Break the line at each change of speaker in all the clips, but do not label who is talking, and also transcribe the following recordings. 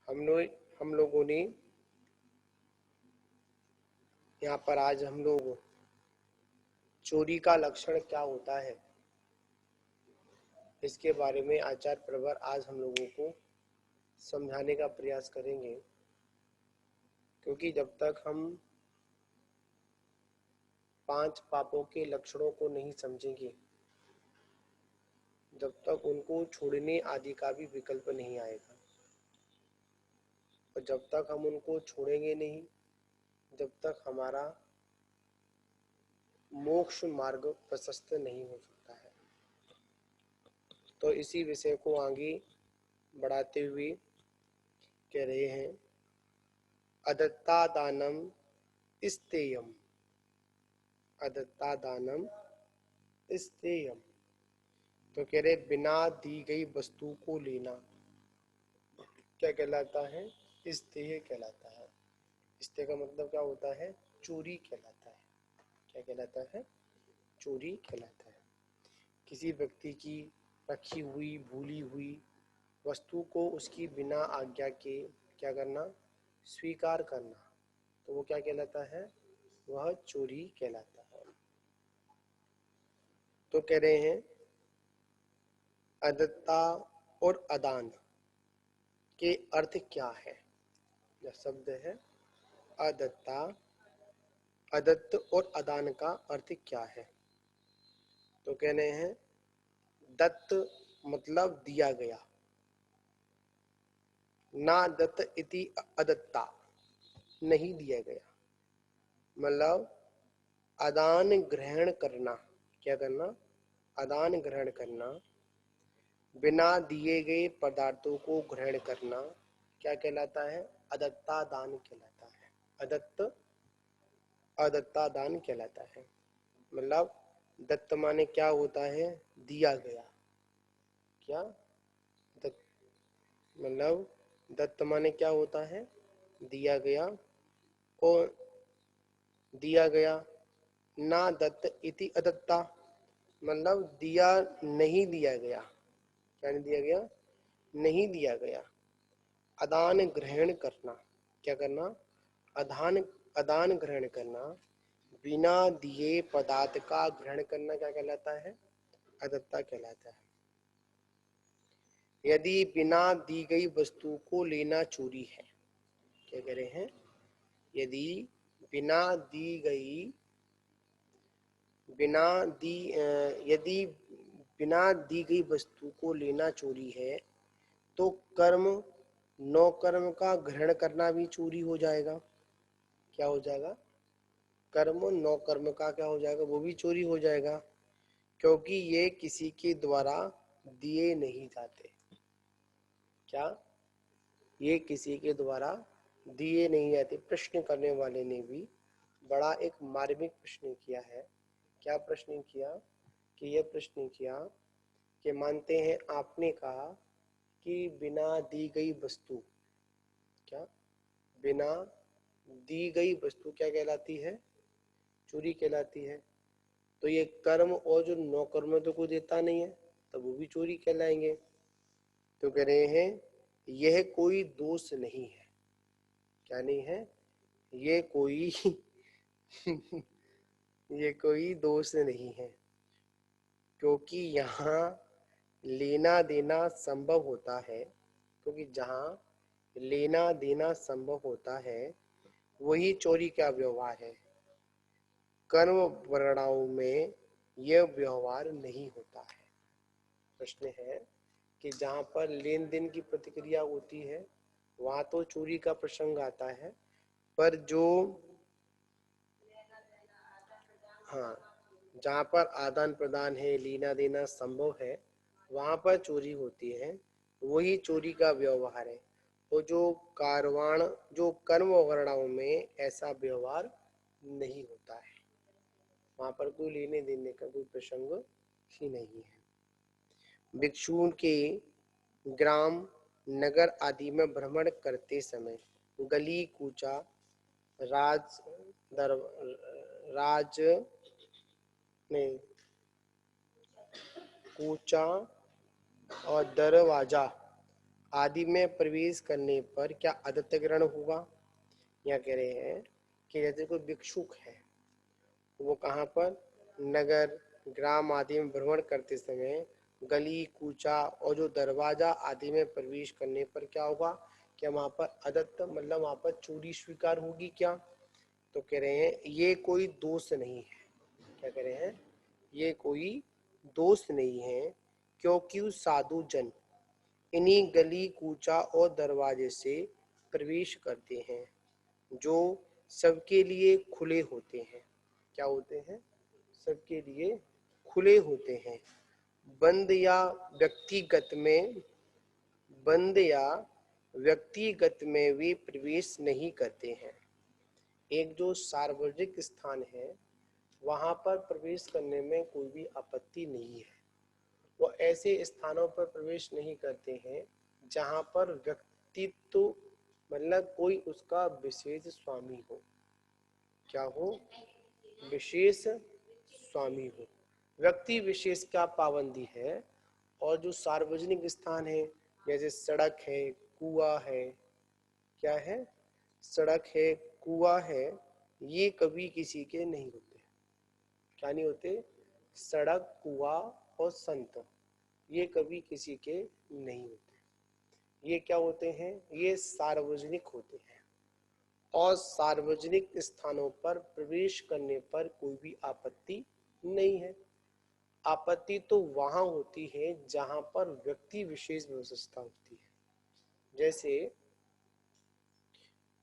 हम लोगों ने यहाँ पर आज हम लोग चोरी का लक्षण क्या होता है इसके बारे में आचार्य प्रवर आज हम लोगों को समझाने का प्रयास करेंगे, क्योंकि जब तक हम 5 पापों के लक्षणों को नहीं समझेंगे, जब तक उनको छोड़ने आदि का भी विकल्प नहीं आएगा, और जब तक हम उनको छोड़ेंगे नहीं, जब तक हमारा मोक्ष मार्ग प्रशस्त नहीं हो सकता है। तो इसी विषय को आगे बढ़ाते हुए कह रहे हैं, अदत्ता दानम इस्तेयम, अदत्ता दानम इस्तेयम। तो कह रहे बिना दी गई वस्तु को लेना क्या कहलाता है? इस्तेय कहलाता है। इस्तेय का मतलब क्या होता है? चोरी कहलाता है। क्या कहलाता है? चोरी कहलाता है। किसी व्यक्ति की रखी हुई भूली हुई वस्तु को उसकी बिना आज्ञा के क्या करना? स्वीकार करना, तो वो क्या कहलाता है? वह चोरी कहलाता है। तो कह रहे हैं अदत्ता और अदान के अर्थ क्या है? यह शब्द है अदत्ता, अदत्त और अदान का अर्थ क्या है? तो कह रहे हैं दत्त मतलब दिया गया, ना दत्त इति अदत्ता, नहीं दिया गया, मतलब अदान ग्रहण करना। क्या करना? अदान ग्रहण करना, बिना दिए गए पदार्थों को ग्रहण करना क्या कहलाता है? अदत्ता दान कहलाता है। अदत्त अदत्ता दान कहलाता है। मतलब दत्त माने क्या होता है? दिया गया। क्या दत्त मतलब दत्त माने क्या होता है? दिया गया। और दिया गया, ना दत्त इति अदत्ता मतलब दिया नहीं दिया गया। क्या नहीं दिया गया? नहीं दिया गया। अदान ग्रहण करना, क्या करना? अदान अदान ग्रहण करना, बिना दिए पदार्थ का ग्रहण करना क्या कहलाता है? अदत्ता कहलाता है। यदि बिना दी गई वस्तु को लेना चोरी है, क्या कह रहे हैं? यदि बिना दी गई यदि बिना दी गई वस्तु को लेना चोरी है, तो कर्म नौ कर्म का ग्रहण करना भी चोरी हो जाएगा। क्या हो जाएगा? कर्म नौ कर्म का क्या हो जाएगा? वो भी चोरी हो जाएगा, क्योंकि ये किसी के द्वारा दिए नहीं जाते। क्या? ये किसी के द्वारा दिए नहीं जाते। प्रश्न करने वाले ने भी बड़ा एक मार्मिक प्रश्न किया है। क्या प्रश्न किया? कि यह प्रश्न किया कि मानते हैं आपने कहा कि बिना दी गई वस्तु, क्या बिना दी गई वस्तु क्या कहलाती है? चोरी कहलाती है। तो ये कर्म और जो नौ कर्म तो कोई देता नहीं है, तब वो भी चोरी कहलाएंगे। तो कह रहे हैं यह कोई दोष नहीं है। क्या नहीं है? ये कोई ये कोई दोष नहीं है, क्योंकि यहाँ लेना देना संभव होता है। क्योंकि जहाँ लेना देना संभव होता है वही चोरी का व्यवहार है। कर्म वर्णाओं में यह व्यवहार नहीं होता है। प्रश्न है कि जहाँ पर लेन देन की प्रतिक्रिया होती है वहां तो चोरी का प्रसंग आता है, पर जो हाँ जहाँ पर आदान प्रदान है, लेना देना संभव है, वहां पर चोरी होती है, वही चोरी का व्यवहार है। तो जो कारवाण जो कर्म वर्णाओं में ऐसा व्यवहार नहीं होता है, वहां पर कोई लेने देने का कोई प्रसंग ही नहीं है। भिक्षुओं के ग्राम नगर आदि में भ्रमण करते समय गली कूचा राज दर राज में कूचा और दरवाजा आदि में प्रवेश करने पर क्या आदित्य ग्रहण होगा? या कह रहे हैं कि जैसे कोई भिक्षुक है, वो कहाँ पर नगर ग्राम आदि में भ्रमण करते समय गली कूचा और जो दरवाजा आदि में प्रवेश करने पर क्या होगा? क्या वहां पर आदित्य मतलब वहां पर चोरी स्वीकार होगी क्या? तो कह रहे हैं ये कोई दोष नहीं है। क्या कह रहे हैं? ये कोई दोष नहीं है, क्योंकि साधु जन इन्हीं गली कूचा और दरवाजे से प्रवेश करते हैं, जो सबके लिए खुले होते हैं। क्या होते हैं? सबके लिए खुले होते हैं। बंद या व्यक्तिगत में बंद या व्यक्तिगत में वे प्रवेश नहीं करते हैं। एक जो सार्वजनिक स्थान है वहां पर प्रवेश करने में कोई भी आपत्ति नहीं है। वो ऐसे स्थानों पर प्रवेश नहीं करते हैं जहां पर व्यक्तित्व मतलब कोई उसका विशेष स्वामी हो। क्या हो? विशेष स्वामी हो। व्यक्ति विशेष का पाबंदी है। और जो सार्वजनिक स्थान है जैसे सड़क है, कुआं है, क्या है? सड़क है, कुआं है, ये कभी किसी के नहीं होते। क्या नहीं होते? सड़क, कुआं और संत ये कभी किसी के नहीं होते। ये क्या होते हैं? ये सार्वजनिक होते हैं। और सार्वजनिक स्थानों पर प्रवेश करने पर कोई भी आपत्ति नहीं है। आपत्ति तो वहां होती है जहां पर व्यक्ति विशेष व्यवस्था होती है। जैसे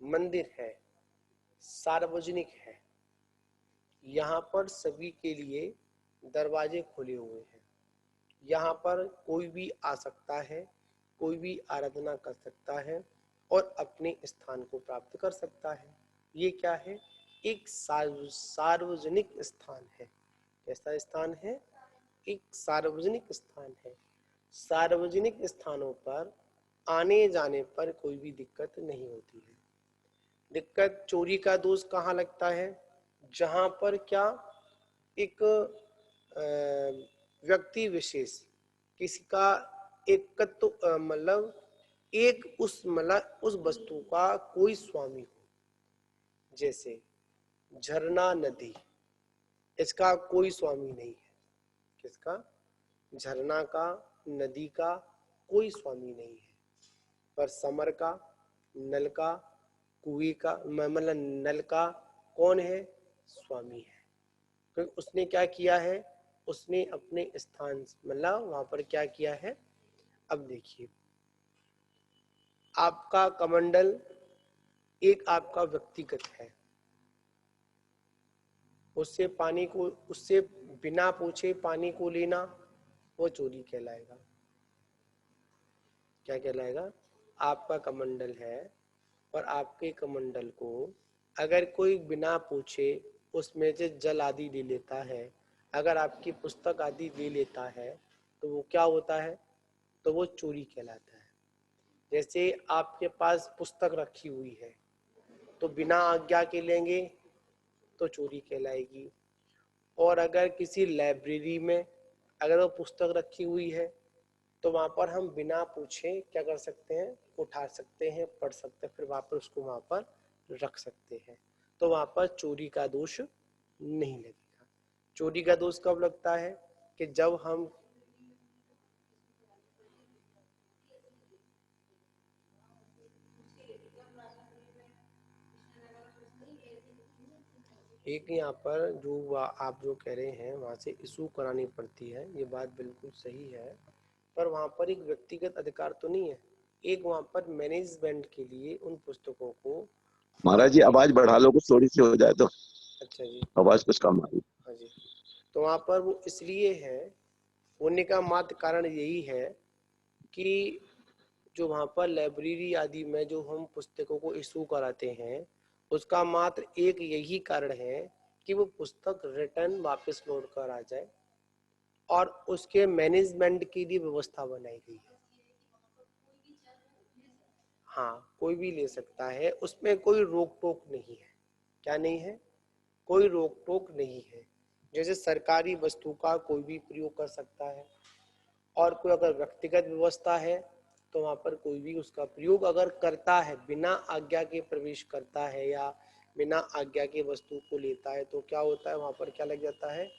मंदिर है, सार्वजनिक है, यहाँ पर सभी के लिए दरवाजे खुले हुए हैं। यहाँ पर कोई भी आ सकता है, कोई भी आराधना कर सकता है और अपने स्थान को प्राप्त कर सकता है। ये क्या है? एक सार्वजनिक स्थान है। कैसा स्थान है? एक सार्वजनिक स्थान है। सार्वजनिक स्थानों पर आने जाने पर कोई भी दिक्कत नहीं होती है। दिक्कत चोरी का दोष कहाँ लगता है? जहां पर क्या एक व्यक्ति विशेष किसी का एकत्व मतलब एक उस वस्तु का कोई स्वामी हो। जैसे झरना नदी, इसका कोई स्वामी नहीं है। किसका? झरना का, नदी का कोई स्वामी नहीं है। पर समर का, नल का, कुएं का मतलब नल का कौन है? स्वामी है। क्योंकि उसने क्या किया है? उसने अपने स्थान मतलब वहां पर क्या किया है? अब देखिए, आपका कमंडल एक आपका व्यक्तिगत है, उससे बिना पूछे पानी को लेना वो चोरी कहलाएगा। क्या कहलाएगा? आपका कमंडल है और आपके कमंडल को अगर कोई बिना पूछे उसमें से जल आदि ले लेता है, अगर आपकी पुस्तक आदि ले लेता है, तो वो क्या होता है? तो वो चोरी कहलाता है। जैसे आपके पास पुस्तक रखी हुई है तो बिना आज्ञा के लेंगे तो चोरी कहलाएगी। और अगर किसी लाइब्रेरी में अगर वो पुस्तक रखी हुई है तो वहां पर हम बिना पूछे क्या कर सकते हैं? उठा सकते हैं, पढ़ सकते हैं, फिर वहां पर उसको वहां पर रख सकते हैं। तो वहां पर चोरी का दोष नहीं लगेगा। चोरी का दोष कब लगता है? कि जब हम एक यहाँ पर जो आप जो कह रहे हैं वहां से इशू करानी पड़ती है, ये बात बिल्कुल सही है। पर वहां पर एक व्यक्तिगत अधिकार तो नहीं है। एक वहां पर मैनेजमेंट के लिए उन पुस्तकों को
महाराज जी
अपने
आवाज बढ़ा लो, कुछ थोड़ी सी हो जाए तो।
अच्छा जी,
आवाज कुछ कम आ रही।
हाँ जी। तो वहां पर वो इसलिए है, होने का मात्र कारण यही है कि जो वहाँ पर लाइब्रेरी आदि में जो हम पुस्तकों को इशू कराते हैं उसका मात्र एक यही कारण है कि वो पुस्तक रिटर्न वापस लौट कर आ जाए और उसके मैनेजमेंट की भी व्यवस्था बनाई गई है। हाँ, कोई भी ले सकता है, उसमें कोई रोक टोक नहीं है। क्या नहीं है? कोई रोक टोक नहीं है। जैसे सरकारी वस्तु का कोई भी प्रयोग कर सकता है। और कोई अगर व्यक्तिगत व्यवस्था है तो वहां पर कोई भी उसका प्रयोग अगर करता है, बिना आज्ञा के प्रवेश करता है या बिना आज्ञा के वस्तु को लेता है, तो क्या होता है, वहां पर क्या लग जाता है,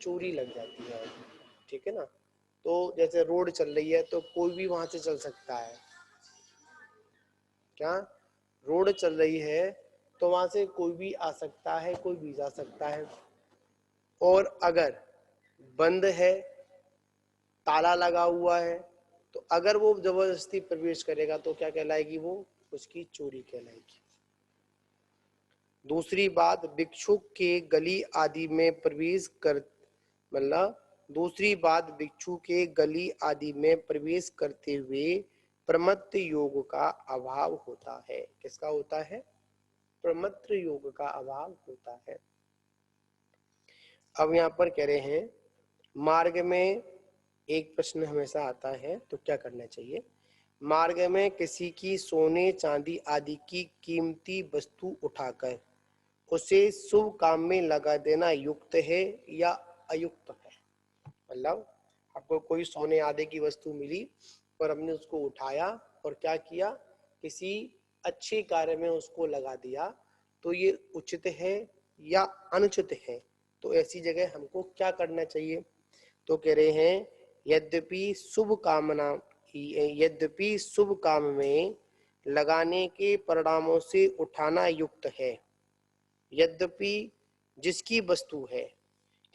चोरी लग जाती है। ठीक है ना। तो जैसे रोड चल रही है तो कोई भी वहां से चल सकता है। क्या रोड चल रही है तो वहां से कोई भी आ सकता है, कोई भी जा सकता है। और अगर बंद है, ताला लगा हुआ है, तो अगर वो जबरदस्ती प्रवेश करेगा तो क्या कहलाएगी, वो उसकी चोरी कहलाएगी। दूसरी बात, भिक्षुक के गली आदि में प्रवेश कर, मतलब दूसरी बात, भिक्षु के गली आदि में प्रवेश करते हुए प्रमत्त योग का अभाव होता है। किसका होता है, प्रमत्त योग का अभाव होता है। अब यहाँ पर कह रहे हैं, मार्ग में एक प्रश्न हमेशा आता है, तो क्या करना चाहिए। मार्ग में किसी की सोने चांदी आदि की कीमती वस्तु उठाकर उसे शुभ काम में लगा देना युक्त है या अयुक्त है। मतलब आपको कोई सोने आदि की वस्तु मिली और हमने उसको उठाया और क्या किया, किसी अच्छे कार्य में उसको लगा दिया, तो ये उचित है या अनुचित है। तो ऐसी जगह हमको क्या करना चाहिए। तो कह रहे हैं, यद्यपि शुभ काम में लगाने के परिणामों से उठाना युक्त है। यद्यपि जिसकी वस्तु है,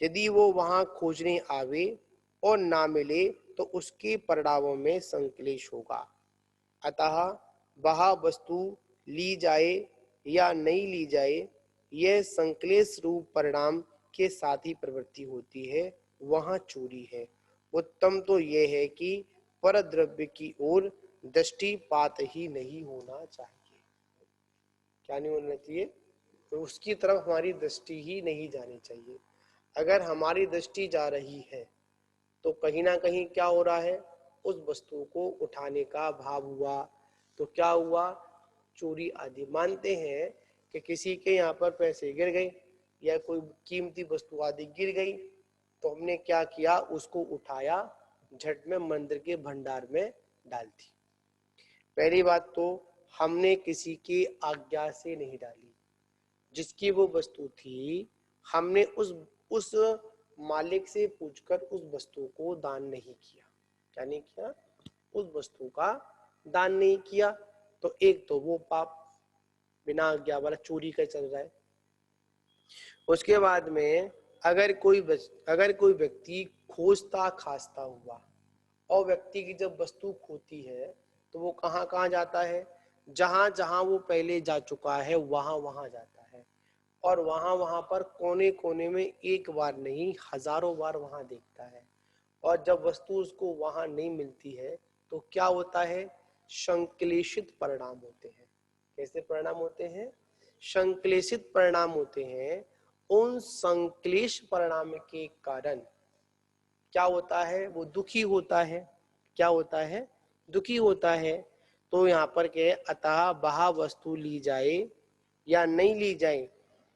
यदि वो वहां खोजने आवे और ना मिले तो उसके परिणामों में संक्लेश होगा। अतः वह वस्तु ली जाए या नहीं ली जाए, यह संक्लेश रूप परिणाम के साथ ही प्रवृत्ति होती है, वहां चोरी है। उत्तम तो यह है कि पर द्रव्य की ओर दृष्टिपात ही नहीं होना चाहिए। क्या नहीं होना चाहिए, तो उसकी तरफ हमारी दृष्टि ही नहीं जानी चाहिए। अगर हमारी दृष्टि जा रही है तो कहीं ना कहीं क्या हो रहा है, उस वस्तु को उठाने का भाव हुआ, तो क्या हुआ, चोरी आदि। मानते हैं कि किसी के यहाँ पर पैसे गिर गए या कोई कीमती वस्तु आदि गिर गई, तो हमने क्या किया, उसको उठाया, झट में मंदिर के भंडार में डाल दी। पहली बात तो हमने किसी की आज्ञा से नहीं डाली, जिसकी वो वस्तु थी हमने उस मालिक से पूछकर उस वस्तु को दान नहीं किया। क्या नहीं किया, उस वस्तु का दान नहीं किया। तो एक तो वो पाप बिना आज्ञा वाला चोरी का चल रहा है। उसके बाद में अगर कोई व्यक्ति खोजता खासता हुआ, और व्यक्ति की जब वस्तु खोती है तो वो कहाँ कहाँ जाता है, जहां जहां वो पहले जा चुका है वहां वहां जाता है, और वहां वहां पर कोने कोने में एक बार नहीं हजारों बार वहां देखता है। और जब वस्तु उसको वहां नहीं मिलती है तो क्या होता है, संश्लेषित परिणाम होते हैं। कैसे परिणाम होते हैं, संश्लेषित परिणाम होते हैं। उन संश्लेष परिणाम के कारण क्या होता है, वो दुखी होता है। क्या होता है, दुखी होता है। तो यहाँ पर क्या, अतः वह वस्तु ली जाए या नहीं ली जाए,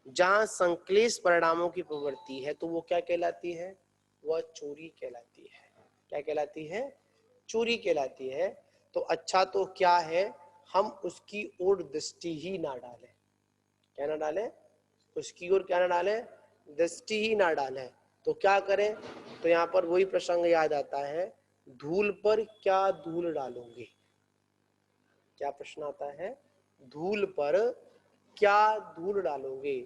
जहां संश्लेष परिणामों की प्रवृत्ति है, तो वो क्या कहलाती है, वह चोरी कहलाती है। क्या कहलाती है, चोरी कहलाती है। तो अच्छा तो क्या है, हम उसकी ओर दृष्टि ही ना डालें। क्या ना डालें, उसकी ओर क्या ना डालें, दृष्टि ही ना डालें। तो क्या करें, तो यहाँ पर वही प्रसंग याद आता है, धूल पर क्या धूल डालोगे। क्या प्रश्न आता है, धूल पर क्या धूल डालोगे।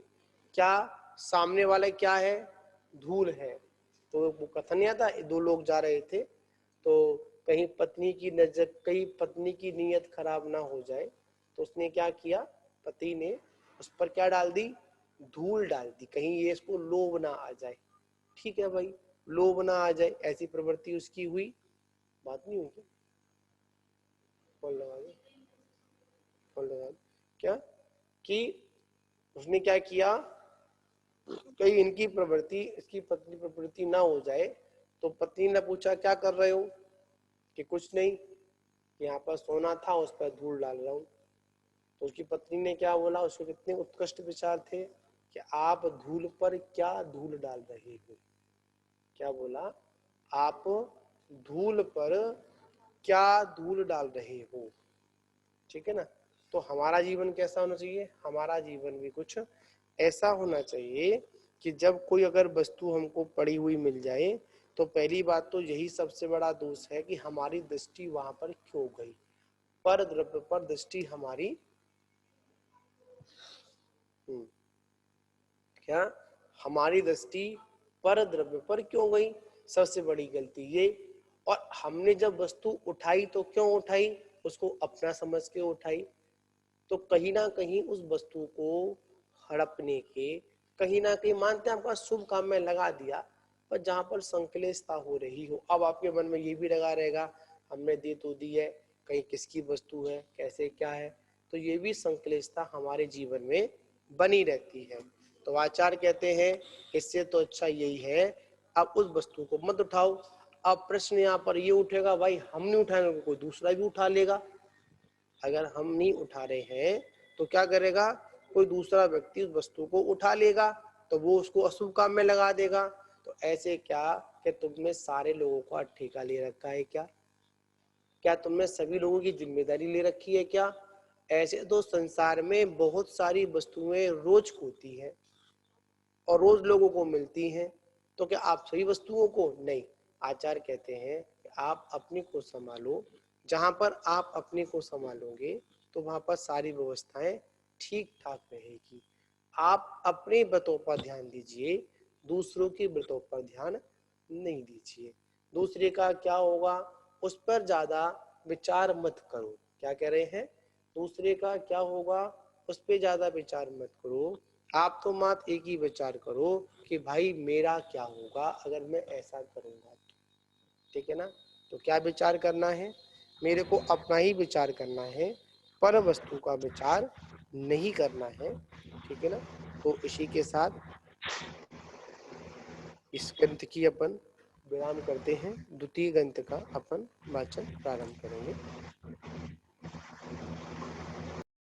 क्या सामने वाला क्या है, धूल है। तो वो कथन नहीं आता, दो लोग जा रहे थे, तो कहीं पत्नी की नजर, कहीं पत्नी की नीयत खराब ना हो जाए, तो उसने क्या किया, पति ने उस पर क्या डाल दी, धूल डाल दी, कहीं ये इसको लोभ ना आ जाए। ठीक है भाई, लोभ ना आ जाए, ऐसी प्रवृत्ति उसकी हुई। बात नहीं हुई क्या, कॉल लगा दो, कॉल लगा दो। क्या कि उसने क्या किया, कहीं इनकी प्रवृत्ति, इसकी पत्नी प्रवृत्ति ना हो जाए, तो पत्नी ने पूछा क्या कर रहे हो, कि कुछ नहीं, यहाँ पर सोना था उस पर धूल डाल रहा हूँ। तो उसकी पत्नी ने क्या बोला, उसके कितने उत्कृष्ट विचार थे, कि आप धूल पर क्या धूल डाल रहे हो। क्या बोला, आप धूल पर क्या धूल डाल रहे हो। ठीक है ना। तो हमारा जीवन कैसा होना चाहिए, हमारा जीवन भी कुछ ऐसा होना चाहिए कि जब कोई अगर वस्तु हमको पड़ी हुई मिल जाए तो पहली बात तो यही सबसे बड़ा दोष है कि हमारी दृष्टि वहां पर क्यों गई, पर द्रव्य पर दृष्टि हमारी क्या हमारी दृष्टि पर द्रव्य पर क्यों गई, सबसे बड़ी गलती ये। और हमने जब वस्तु उठाई तो क्यों उठाई, उसको अपना समझ के उठाई। तो कहीं ना कहीं उस वस्तु को हड़पने के, कहीं ना कहीं मानते हैं आपका शुभ काम में लगा दिया, पर जहां पर संकलेशता हो रही हो, अब आपके मन में ये भी लगा रहेगा हमने दे तो दी है, कहीं किसकी वस्तु है, कैसे क्या है, तो ये भी संकलेशता हमारे जीवन में बनी रहती है। तो आचार्य कहते हैं इससे तो अच्छा यही है आप उस वस्तु को मत उठाओ। अब प्रश्न यहाँ पर ये उठेगा, भाई हम नहीं उठाएंगे कोई दूसरा भी उठा लेगा। अगर हम नहीं उठा रहे हैं तो क्या करेगा, कोई दूसरा व्यक्ति उस वस्तु को उठा लेगा, तो वो उसको अशुभ काम में लगा देगा। तो ऐसे क्या कि तुमने सारे लोगों का ठेका ले रखा है क्या, क्या तुमने सभी लोगों की जिम्मेदारी ले रखी है क्या। ऐसे तो संसार में बहुत सारी वस्तुएं रोज होती हैं और रोज लोगों को मिलती हैं, तो क्या आप सभी वस्तुओं को नहीं। आचार्य कहते हैं कि आप अपने को संभालो, जहां पर आप अपने को संभालोगे तो वहां पर सारी व्यवस्थाएं ठीक ठाक रहेगी। आप अपने व्रतों पर ध्यान दीजिए, दूसरों के व्रतों पर ध्यान नहीं दीजिए। दूसरे का क्या होगा उस पर ज्यादा विचार मत करो। क्या कह रहे हैं, दूसरे का क्या होगा उस पर ज्यादा विचार मत करो, आप तो मात्र एक ही विचार करो कि भाई मेरा क्या होगा अगर मैं ऐसा करूंगा तो। ठीक है ना। तो क्या विचार करना है, मेरे को अपना ही विचार करना है, पर वस्तु का विचार नहीं करना है। ठीक है ना। तो इसी के साथ इस ग्रंथ की अपन विराम करते हैं, द्वितीय ग्रंथ का अपन वाचन प्रारंभ करेंगे।